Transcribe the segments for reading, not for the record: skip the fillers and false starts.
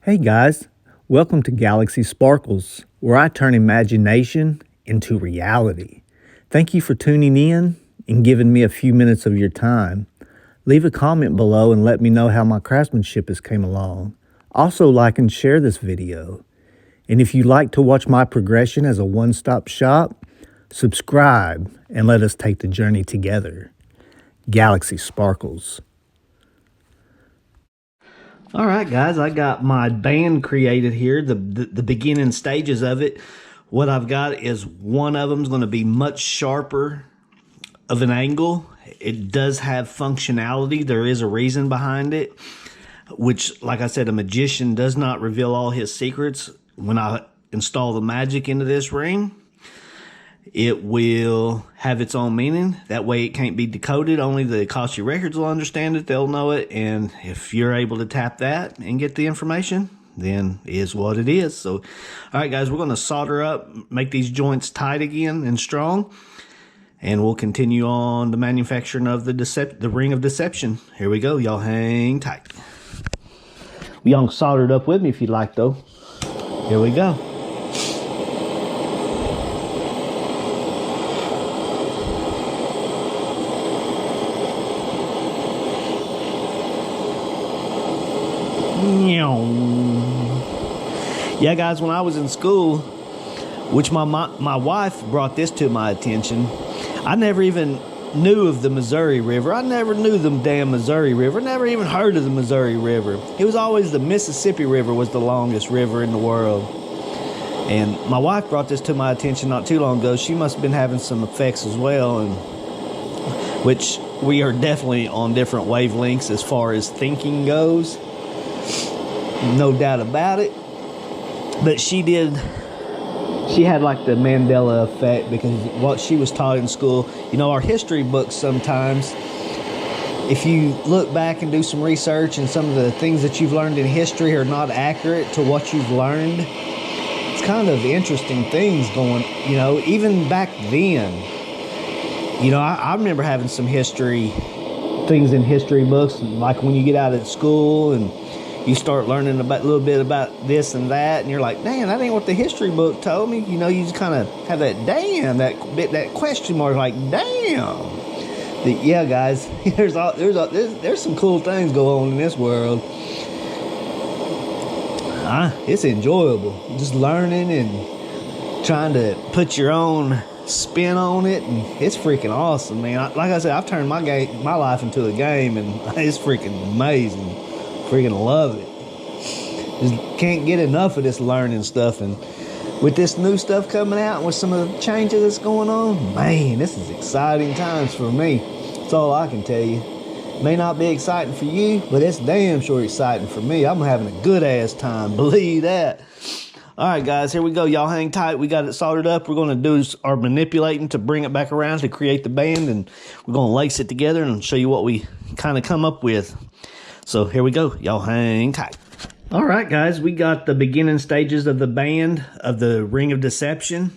Hey guys, welcome to Galaxy Sparkles, where I turn imagination into reality. Thank you for tuning in and giving me a few minutes of your time. Leave a comment below and let me know how my craftsmanship has came along. Also like and share this video. And if you'd like to watch my progression as a one-stop shop, subscribe and let us take the journey together. Galaxy Sparkles. All right, guys, I got my band created here, the beginning stages of it. What I've got is one of them is going to be much sharper of an angle. It does have functionality. There is a reason behind it, which, like I said, a magician does not reveal all his secrets. When I install the magic into this ring, it will have its own meaning. That way it can't be decoded. Only the Akashic Records will understand it. They'll know it. And if you're able to tap that and get the information, then it is what it is. So, all right, guys, we're going to solder up, make these joints tight again and strong. And we'll continue on the manufacturing of the ring of deception. Here we go. Y'all hang tight. Y'all soldered up with me if you'd like, though. Here we go. Yeah, guys, when I was in school, which my wife brought this to my attention, I never even knew of the Missouri River. I never knew the damn Missouri River. Never even heard of the Missouri River. It was always the Mississippi River was the longest river in the world. And my wife brought this to my attention not too long ago. She must have been having some effects as well, and which we are definitely on different wavelengths as far as thinking goes. No doubt about it. But she had like the Mandela effect, because what she was taught in school, you know, our history books sometimes, if you look back and do some research and some of the things that you've learned in history are not accurate to what you've learned, it's kind of interesting things going, you know, even back then. You know, I remember having some history, things in history books, like when you get out of school and you start learning about a little bit about this and that, and you're like, damn, that ain't what the history book told me. You know, you just kind of have that damn, that question mark, like, damn. Yeah, guys, there's some cool things go on in this world. It's enjoyable, just learning and trying to put your own spin on it, and it's freaking awesome, man. Like I said, I've turned my life into a game, and it's freaking amazing. Freaking love it. Just can't get enough of this learning stuff. And with this new stuff coming out and with some of the changes that's going on, man, this is exciting times for me. That's all I can tell you. May not be exciting for you, but it's damn sure exciting for me. I'm having a good ass time, believe that. All right, guys, here we go. Y'all hang tight. We got it soldered up. We're going to do our manipulating to bring it back around to create the band, and we're going to lace it together and show you what we kind of come up with. So here we go. Y'all hang tight. All right, guys, we got the beginning stages of the band of the Ring of Deception.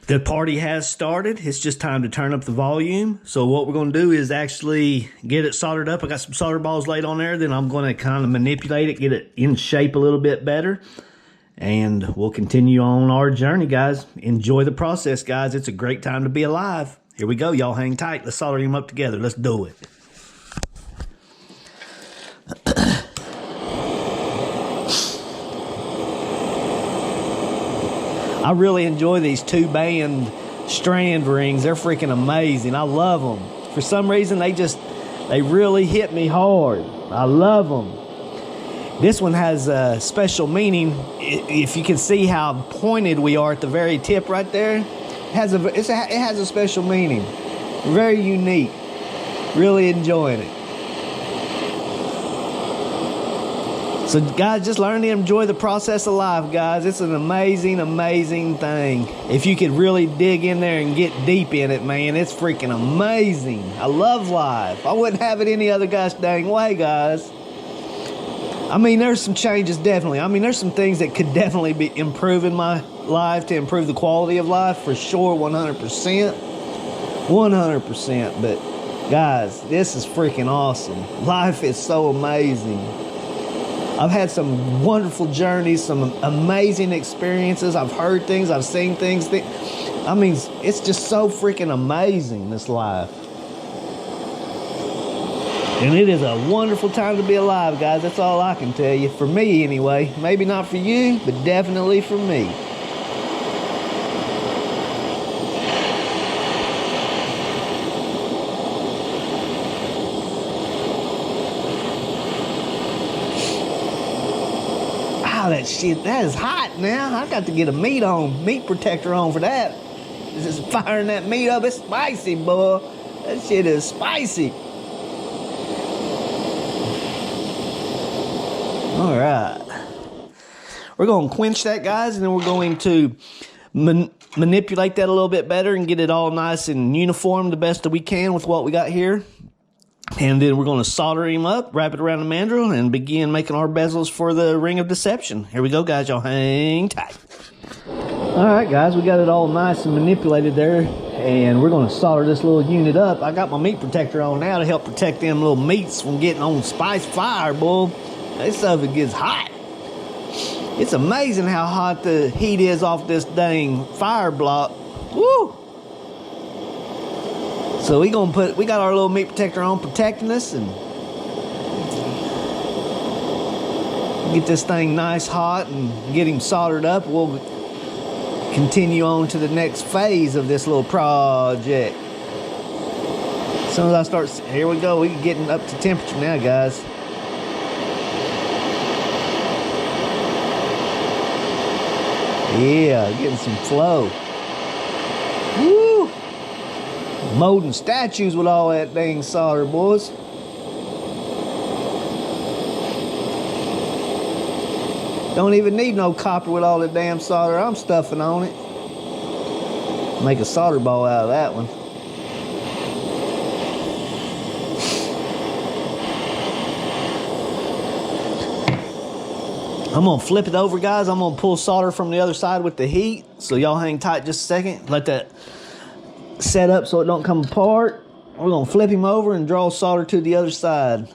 The party has started. It's just time to turn up the volume. So what we're going to do is actually get it soldered up. I got some solder balls laid on there. Then I'm going to kind of manipulate it, get it in shape a little bit better. And we'll continue on our journey, guys. Enjoy the process, guys. It's a great time to be alive. Here we go. Y'all hang tight. Let's solder them up together. Let's do it. I really enjoy these 2-band strand rings. They're freaking amazing. I love them. For some reason, they really hit me hard. I love them. This one has a special meaning. If you can see how pointed we are at the very tip right there, it has a special meaning. Very unique. Really enjoying it. So, guys, just learn to enjoy the process of life, guys. It's an amazing, amazing thing. If you could really dig in there and get deep in it, man, it's freaking amazing. I love life. I wouldn't have it any other gosh dang way, guys. I mean, there's some changes, definitely. I mean, there's some things that could definitely be improving my life to improve the quality of life, for sure, 100%. 100%. But, guys, this is freaking awesome. Life is so amazing. I've had some wonderful journeys, some amazing experiences. I've heard things, I've seen things. I mean, it's just so freaking amazing, this life. And it is a wonderful time to be alive, guys. That's all I can tell you. For me, anyway. Maybe not for you, but definitely for me. That shit, that is hot now. I got to get a meat protector on for that. Just firing that meat up, it's spicy, boy. That shit is spicy. All right. We're going to quench that, guys, and then we're going to manipulate that a little bit better and get it all nice and uniform the best that we can with what we got here. And then we're going to solder him up, wrap it around the mandrel, and begin making our bezels for the ring of deception. Here we go, guys. Y'all hang tight. All right, guys. We got it all nice and manipulated there. And we're going to solder this little unit up. I got my meat protector on now to help protect them little meats from getting on spice fire, boy. This stuff, it gets hot. It's amazing how hot the heat is off this dang fire block. Woo! So we got our little meat protector on protecting us, and get this thing nice hot and get him soldered up. We'll continue on to the next phase of this little project. As soon as I start, here we go. We're getting up to temperature now, guys. Yeah, getting some flow. Woo! Molding statues with all that dang solder, boys. Don't even need no copper with all the damn solder I'm stuffing on it. Make a solder ball out of that one. I'm gonna flip it over, guys. I'm gonna pull solder from the other side with the heat. So y'all hang tight just a second. Let that set up so it don't come apart. We're gonna flip him over and draw solder to the other side.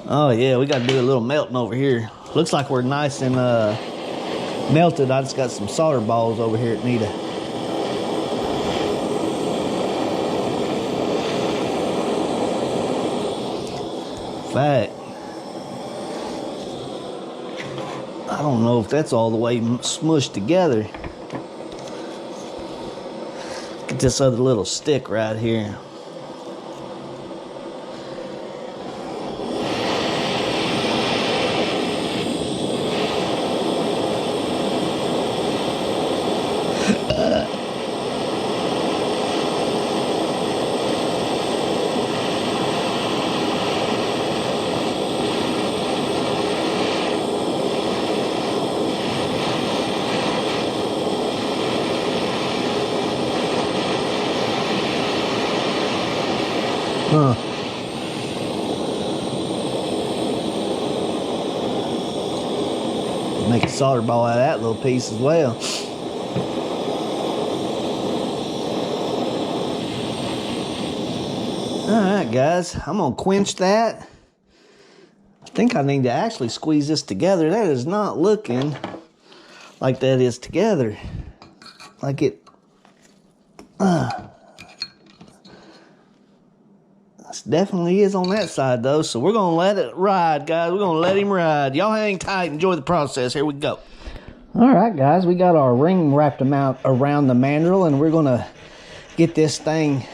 Oh yeah, we gotta do a little melting over here. Looks like we're nice and melted. I just got some solder balls over here at Nita. Fact, I don't know if that's all the way smushed together. Get this other little stick right here. Make a solder ball out of that little piece as well. Alright guys, I'm gonna quench that. I think I need to actually squeeze this together. That is not looking like that is together. Like it definitely is on that side though, so we're gonna let it ride, guys. We're gonna let him ride. Y'all hang tight, enjoy the process. Here we go. All right, guys, we got our ring wrapped around the mandrel, and we're gonna get this thing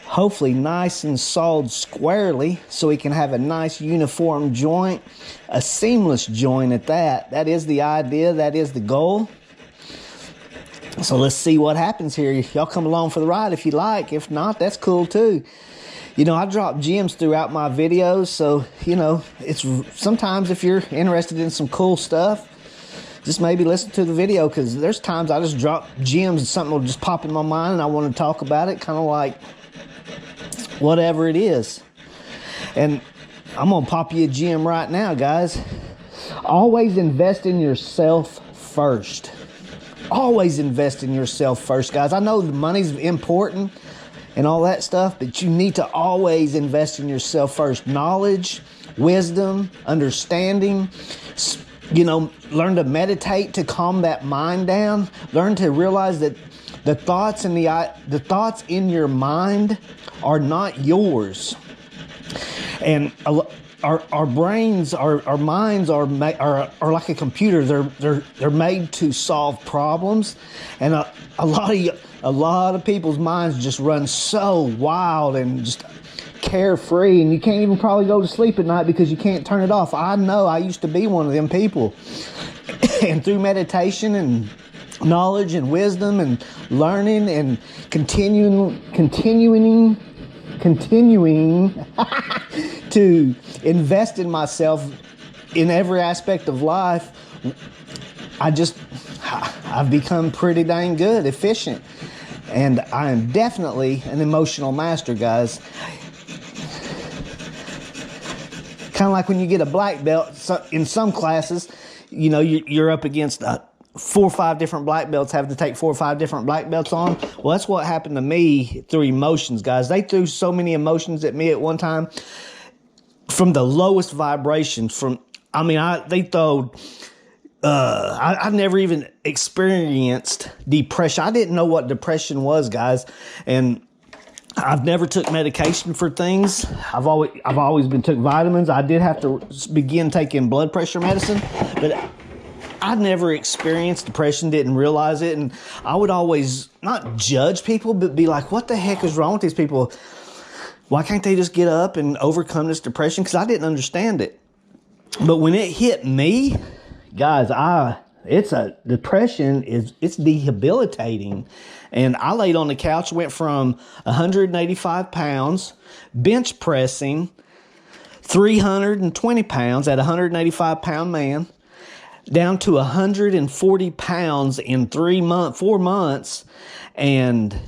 hopefully nice and sawed squarely so we can have a nice uniform joint, a seamless joint at that. That is the idea, that is the goal. So let's see what happens here. Y'all come along for the ride if you like. If not, that's cool too. You know, I drop gems throughout my videos, so, you know, it's sometimes if you're interested in some cool stuff, just maybe listen to the video, because there's times I just drop gems and something will just pop in my mind and I want to talk about it, kind of like whatever it is. And I'm going to pop you a gem right now, guys. Always invest in yourself first. Always invest in yourself first, guys. I know the money's important and all that stuff, but you need to always invest in yourself first. Knowledge, wisdom, understanding. You know, learn to meditate to calm that mind down. Learn to realize that the thoughts in your mind are not yours. And our brains, our minds are like a computer. They're made to solve problems, and a lot of people's minds just run so wild and just carefree, and you can't even probably go to sleep at night because you can't turn it off. I know I used to be one of them people. And through meditation and knowledge and wisdom and learning and continuing to invest in myself in every aspect of life, I've become pretty dang good, efficient. And I am definitely an emotional master, guys. Kind of like when you get a black belt in some classes, you know, you're up against 4 or 5 different black belts, having to take 4 or 5 different black belts on. Well, that's what happened to me through emotions, guys. They threw so many emotions at me at one time, from the lowest vibrations. I never even experienced depression. I didn't know what depression was, guys, and I've never took medication for things. I've always been took vitamins. I did have to begin taking blood pressure medicine, but I never experienced depression, didn't realize it, and I would always not judge people, but be like, what the heck is wrong with these people? Why can't they just get up and overcome this depression? Because I didn't understand it. But when it hit me, guys, depression it's debilitating. And I laid on the couch, went from 185 pounds, bench pressing 320 pounds at a 185 pound man, down to 140 pounds in 4 months. And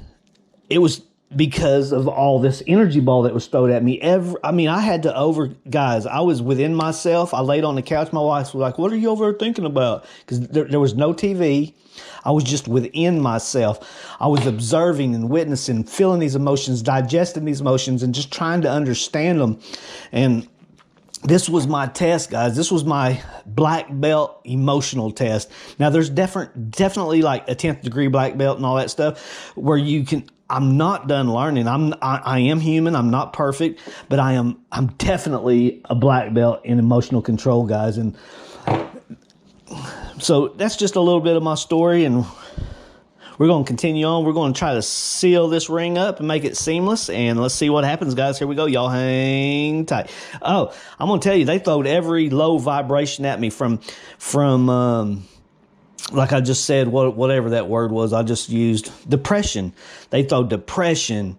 it was because of all this energy ball that was thrown at me. I had to guys, I was within myself. I laid on the couch. My wife was like, what are you over there thinking about? Because there was no TV. I was just within myself. I was observing and witnessing, feeling these emotions, digesting these emotions, and just trying to understand them. And this was my test, guys. This was my black belt emotional test. Now, there's definitely like a 10th degree black belt and all that stuff where I'm not done learning. I am human. I'm not perfect, but I'm definitely a black belt in emotional control, guys. And so that's just a little bit of my story, and we're going to continue on. We're going to try to seal this ring up and make it seamless, and let's see what happens, guys. Here we go. Y'all hang tight. Oh, I'm going to tell you, they throwed every low vibration at me from like I just said, whatever that word was, I just used depression. They throw depression,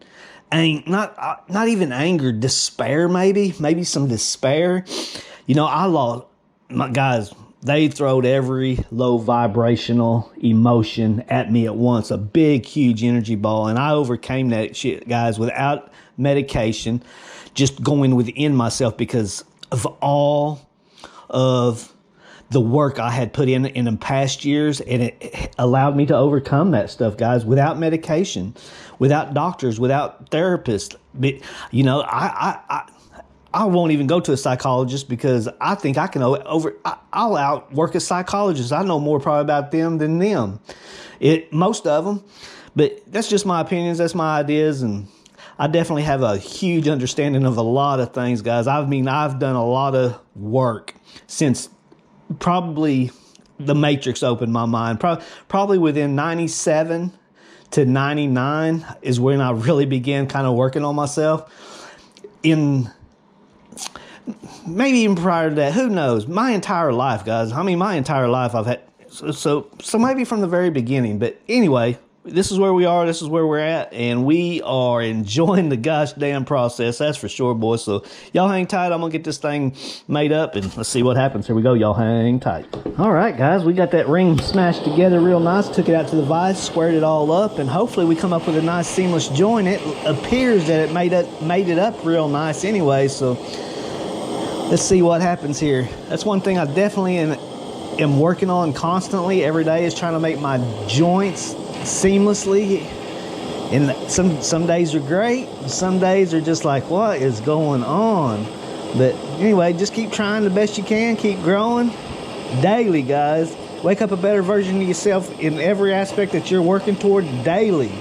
not even anger, despair, maybe some despair. You know, guys, they throwed every low vibrational emotion at me at once, a big, huge energy ball. And I overcame that shit, guys, without medication, just going within myself because of all of the work I had put in the past years, and it allowed me to overcome that stuff, guys, without medication, without doctors, without therapists. But, you know, I won't even go to a psychologist because I think I can I'll outwork a psychologist. I know more probably about them than them. Most of them. But that's just my opinions. That's my ideas. And I definitely have a huge understanding of a lot of things, guys. I've done a lot of work since probably the Matrix opened my mind. Probably within 97 to 99 is when I really began kind of working on myself. Maybe even prior to that, who knows? My entire life, guys. My entire life I've had, so maybe from the very beginning. But anyway, this is where we are. This is where we're at. And we are enjoying the gosh damn process. That's for sure, boys. So y'all hang tight. I'm going to get this thing made up and let's see what happens. Here we go. Y'all hang tight. All right, guys. We got that ring smashed together real nice. Took it out to the vise, squared it all up, and hopefully we come up with a nice seamless joint. It appears that it made it up real nice anyway. So let's see what happens here. That's one thing I definitely am working on constantly every day, is trying to make my joints seamlessly. And some days are great, some days are just like, what is going on? But anyway, just keep trying the best you can. Keep growing daily, guys. Wake up a better version of yourself in every aspect that you're working toward daily.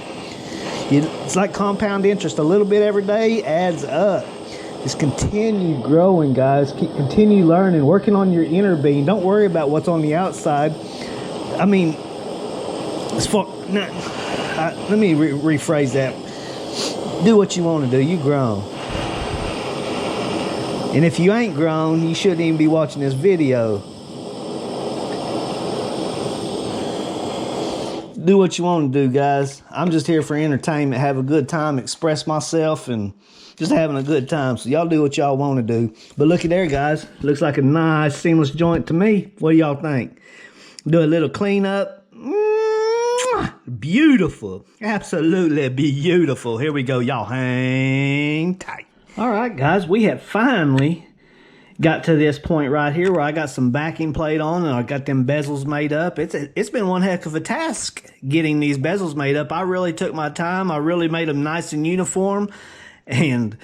It's like compound interest. A little bit every day adds up. Just continue growing, guys. Continue learning, working on your inner being. Don't worry about what's on the outside. I mean, let me rephrase that. Do what you want to do. You grown. And if you ain't grown, you shouldn't even be watching this video. Do what you want to do, guys. I'm just here for entertainment, have a good time, express myself, and just having a good time. So y'all do what y'all want to do. But looky there, guys. Looks like a nice, seamless joint to me. What do y'all think? Do a little cleanup. Beautiful. Absolutely beautiful. Here we go. Y'all hang tight. All right, guys. We have finally got to this point right here where I got some backing plate on and I got them bezels made up. It's been one heck of a task getting these bezels made up. I really took my time. I really made them nice and uniform, and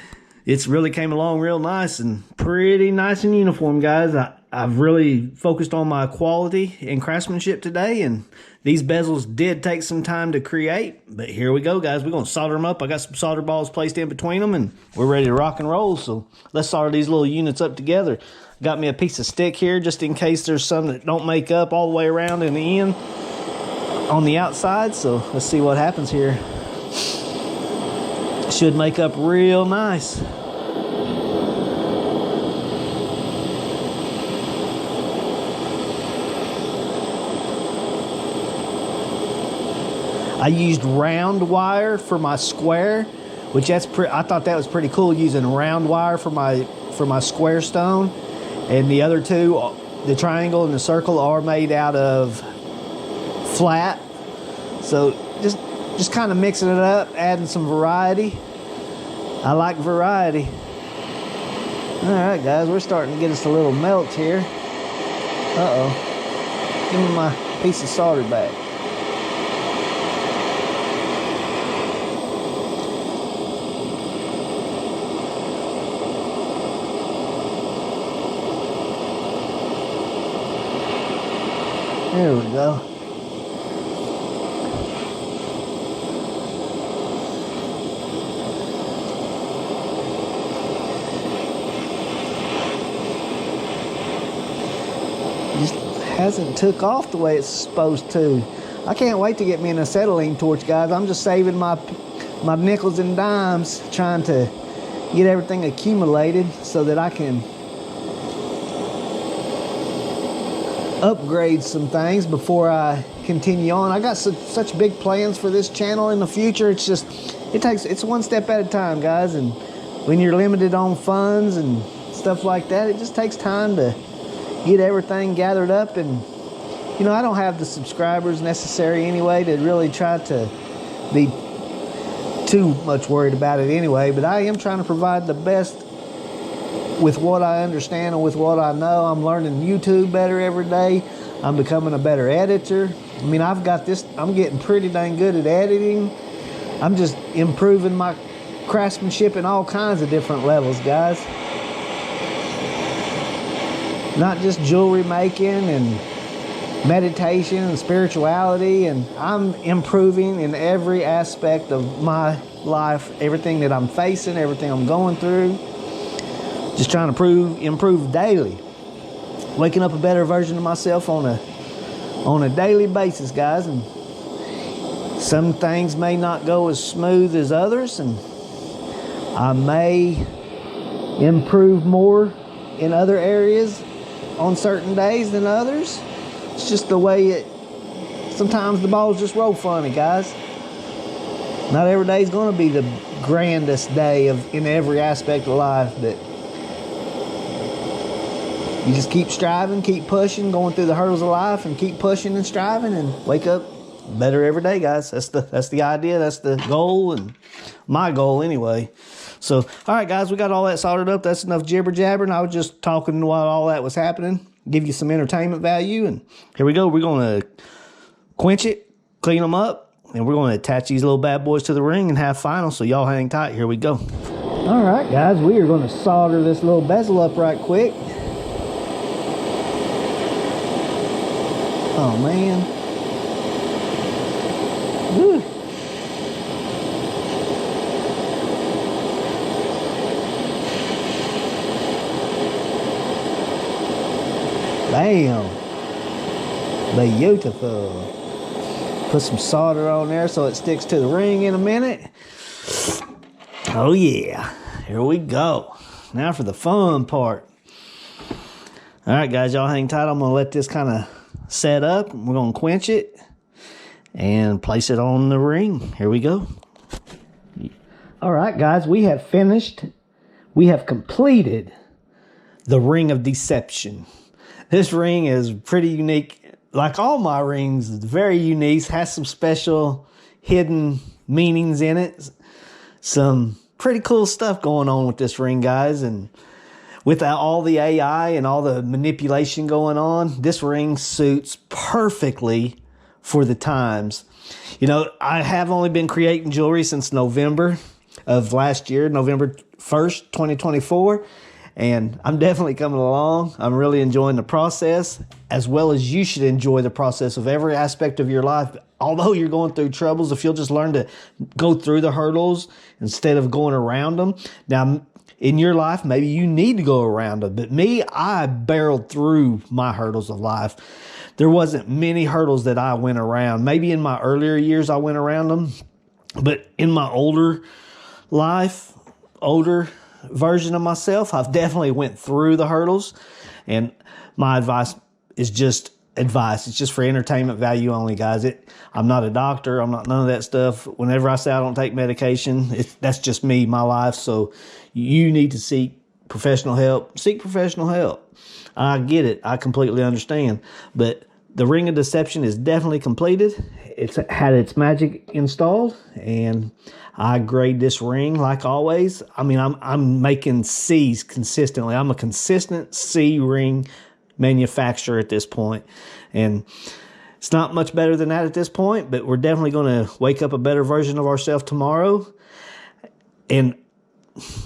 it's really came along real nice and pretty nice and uniform, guys. I've really focused on my quality and craftsmanship today, and these bezels did take some time to create, but here we go, guys. We're going to solder them up. I got some solder balls placed in between them, and we're ready to rock and roll. So let's solder these little units up together. Got me a piece of stick here just in case there's some that don't make up all the way around in the end on the outside. So let's see what happens here. Should make up real nice. I used round wire for my square, which I thought that was pretty cool, using round wire for my square stone. And the other two, the triangle and the circle, are made out of flat. So just kind of mixing it up, adding some variety. I like variety. All right, guys, we're starting to get us a little melt here. Uh-oh. Give me my piece of solder back. There we go. Just hasn't took off the way it's supposed to. I can't wait to get me an acetylene torch, guys. I'm just saving my nickels and dimes, trying to get everything accumulated so that I can upgrade some things before I continue on. I got such big plans for this channel in the future. It's one step at a time, guys, and when you're limited on funds and stuff like that, it just takes time to get everything gathered up. And you know, I don't have the subscribers necessary anyway to really try to be too much worried about it anyway, but I am trying to provide the best with what I understand and with what I know. I'm learning YouTube better every day. I'm becoming a better editor. I mean, I'm getting pretty dang good at editing. I'm just improving my craftsmanship in all kinds of different levels, guys. Not just jewelry making and meditation and spirituality, and I'm improving in every aspect of my life, everything that I'm facing, everything I'm going through. Just trying to improve daily. Waking up a better version of myself on a daily basis, guys. And some things may not go as smooth as others, and I may improve more in other areas on certain days than others. It's just the way sometimes the balls just roll funny, guys. Not every day is going to be the grandest day in every aspect of life, but you just keep striving, keep pushing, going through the hurdles of life, and keep pushing and striving, and wake up better every day, guys. That's the idea. That's the goal, and my goal anyway. So, all right, guys, we got all that soldered up. That's enough jibber jabbering. I was just talking while all that was happening, give you some entertainment value, and here we go. We're going to quench it, clean them up, and we're going to attach these little bad boys to the ring and have finals. So y'all hang tight. Here we go. All right, guys, we are going to solder this little bezel up right quick. Oh, man. Whew. Bam. Beautiful. Put some solder on there so it sticks to the ring in a minute. Oh yeah, here we go. Now for the fun part. All right, guys, y'all hang tight. I'm gonna let this kind of set up. We're gonna quench it and place it on the ring. Here we go. All right, guys, we have finished. We have completed the ring of deception. This ring is pretty unique. Like all my rings, it's very unique. Has some special hidden meanings in it. Some pretty cool stuff going on with this ring, guys. And without all the AI and all the manipulation going on, this ring suits perfectly for the times. You know, I have only been creating jewelry since November of last year, November 1st, 2024. And I'm definitely coming along. I'm really enjoying the process, as well as you should enjoy the process of every aspect of your life. Although you're going through troubles, if you'll just learn to go through the hurdles instead of going around them. Now, in your life, maybe you need to go around them. But me, I barreled through my hurdles of life. There wasn't many hurdles that I went around. Maybe in my earlier years, I went around them. But in my older life, older version of myself, I've definitely went through the hurdles. And my advice is just advice. It's just for entertainment value only, guys. I'm not a doctor. I'm not none of that stuff. Whenever I say I don't take medication, that's just me, my life. So you need to seek professional help. Seek professional help. I get it. I completely understand. But the ring of deception is definitely completed. It's had its magic installed, and I grade this ring like always. I mean, I'm making C's consistently. I'm a consistent C ring manufacturer at this point, and it's not much better than that at this point, but we're definitely going to wake up a better version of ourselves tomorrow and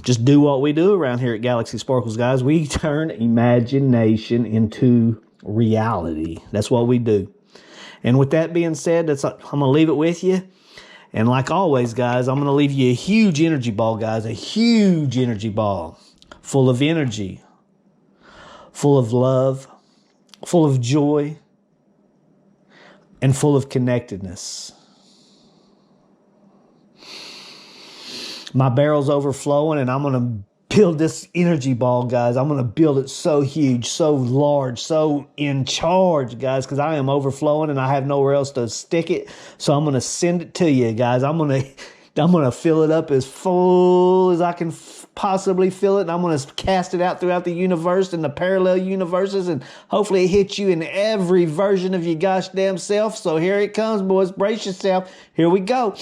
just do what we do around here at Galaxy Sparkles, guys. We turn imagination into reality. That's what we do. And with that being said, I'm going to leave it with you. And like always, guys, I'm going to leave you a huge energy ball, guys. A huge energy ball full of energy, full of love, full of joy, and full of connectedness. My barrel's overflowing, and I'm going to build this energy ball, guys. I'm going to build it so huge, so large, so in charge, guys, because I am overflowing and I have nowhere else to stick it. So I'm going to send it to you, guys. I'm going to fill it up as full as I can possibly fill it, and I'm going to cast it out throughout the universe and the parallel universes, and hopefully it hits you in every version of your gosh damn self. So here it comes, boys. Brace yourself. Here we go.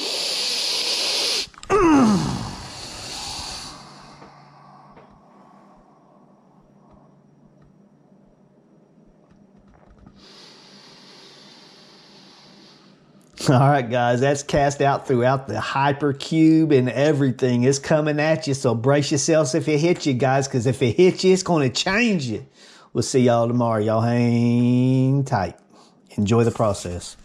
All right, guys, that's cast out throughout the hypercube and everything. It's coming at you, so brace yourselves if it hits you, guys, because if it hits you, it's going to change you. We'll see y'all tomorrow. Y'all hang tight. Enjoy the process.